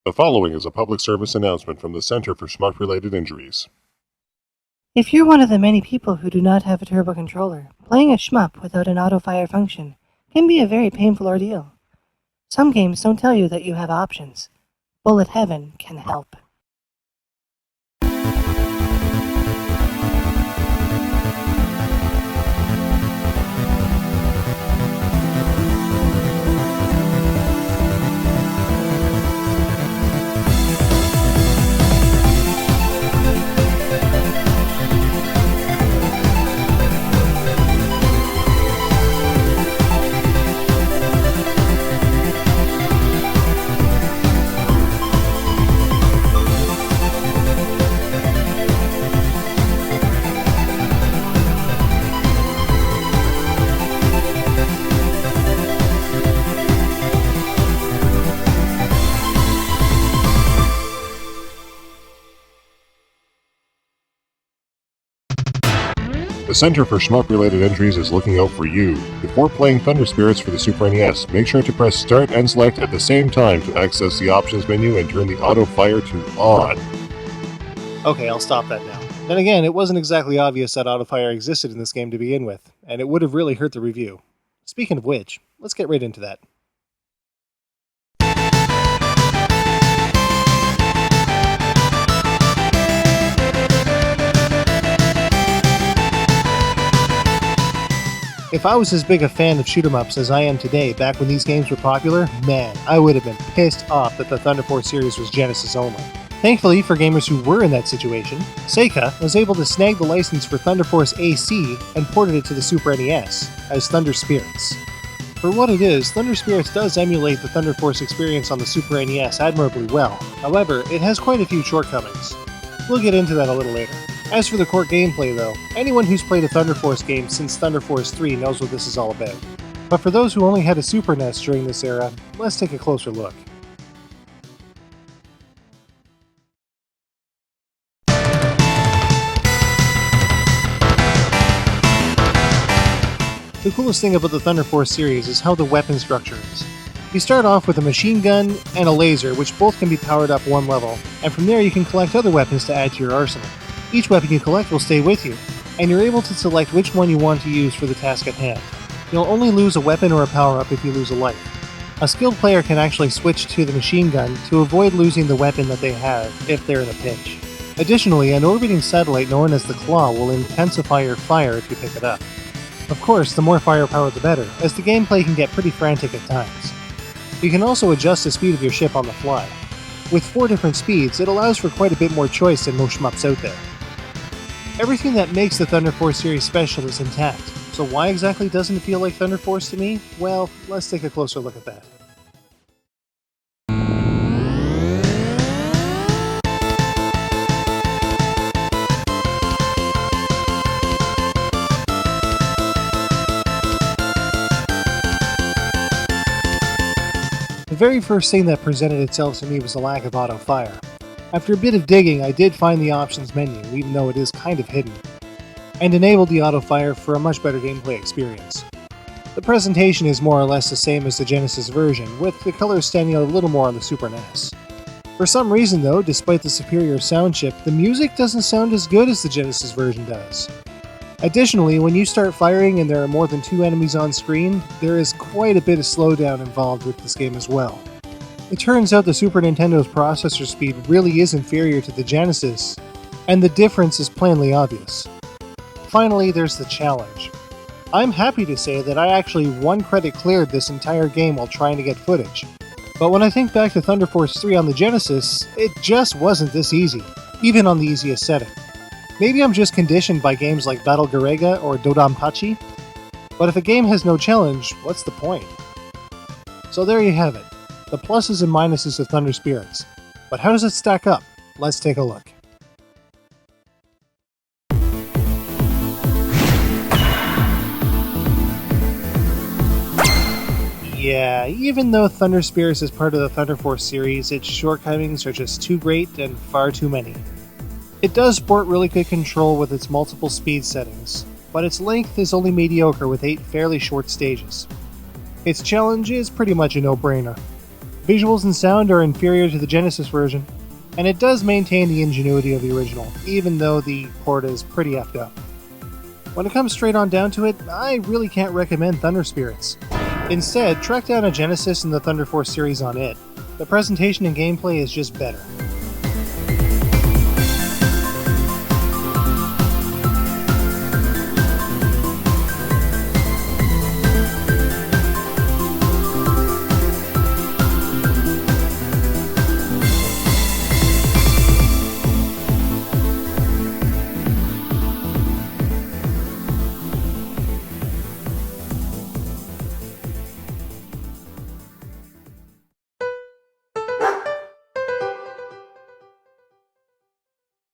The following is a public service announcement from the Center for Shmup-Related Injuries. If you're one of the many people who do not have a turbo controller, playing a shmup without an autofire function can be a very painful ordeal. Some games don't tell you that you have options. Bullet Heaven can help. The Center for Shmup-Related Injuries is looking out for you. Before playing Thunder Spirits for the Super NES, make sure to press Start and Select at the same time to access the options menu and turn the auto-fire to on. Okay, I'll stop that now. Then again, it wasn't exactly obvious that autofire existed in this game to begin with, and it would have really hurt the review. Speaking of which, let's get right into that. If I was as big a fan of shoot-em-ups as I am today back when these games were popular, man, I would have been pissed off that the Thunder Force series was Genesis only. Thankfully, for gamers who were in that situation, Sega was able to snag the license for Thunder Force AC and ported it to the Super NES as Thunder Spirits. For what it is, Thunder Spirits does emulate the Thunder Force experience on the Super NES admirably well. However, it has quite a few shortcomings. We'll get into that a little later. As for the core gameplay though, anyone who's played a Thunder Force game since Thunder Force 3 knows what this is all about. But for those who only had a Super NES during this era, let's take a closer look. The coolest thing about the Thunder Force series is how the weapon structure is. You start off with a machine gun and a laser, which both can be powered up one level, and from there you can collect other weapons to add to your arsenal. Each weapon you collect will stay with you, and you're able to select which one you want to use for the task at hand. You'll only lose a weapon or a power-up if you lose a life. A skilled player can actually switch to the machine gun to avoid losing the weapon that they have if they're in a pinch. Additionally, an orbiting satellite known as the Claw will intensify your fire if you pick it up. Of course, the more firepower the better, as the gameplay can get pretty frantic at times. You can also adjust the speed of your ship on the fly. With 4 different speeds, it allows for quite a bit more choice than most shmups out there. Everything that makes the Thunder Force series special is intact, so why exactly doesn't it feel like Thunder Force to me? Well, let's take a closer look at that. The very first thing that presented itself to me was the lack of auto-fire. After a bit of digging, I did find the options menu, even though it is kind of hidden, and enabled the auto-fire for a much better gameplay experience. The presentation is more or less the same as the Genesis version, with the colors standing out a little more on the Super NES. For some reason though, despite the superior sound chip, the music doesn't sound as good as the Genesis version does. Additionally, when you start firing and there are more than 2 enemies on screen, there is quite a bit of slowdown involved with this game as well. It turns out the Super Nintendo's processor speed really is inferior to the Genesis, and the difference is plainly obvious. Finally, there's the challenge. I'm happy to say that I actually one credit cleared this entire game while trying to get footage. But when I think back to Thunder Force 3 on the Genesis, it just wasn't this easy, even on the easiest setting. Maybe I'm just conditioned by games like Battle Garega or Dodonpachi, but if a game has no challenge, what's the point? So there you have it. The pluses and minuses of Thunder Spirits. But how does it stack up? Let's take a look. Yeah, even though Thunder Spirits is part of the Thunder Force series, its shortcomings are just too great and far too many. It does sport really good control with its multiple speed settings, but its length is only mediocre with 8 fairly short stages. Its challenge is pretty much a no-brainer. Visuals and sound are inferior to the Genesis version, and it does maintain the ingenuity of the original, even though the port is pretty effed up. When it comes straight on down to it, I really can't recommend Thunder Spirits. Instead, track down a Genesis and the Thunder Force series on it. The presentation and gameplay is just better.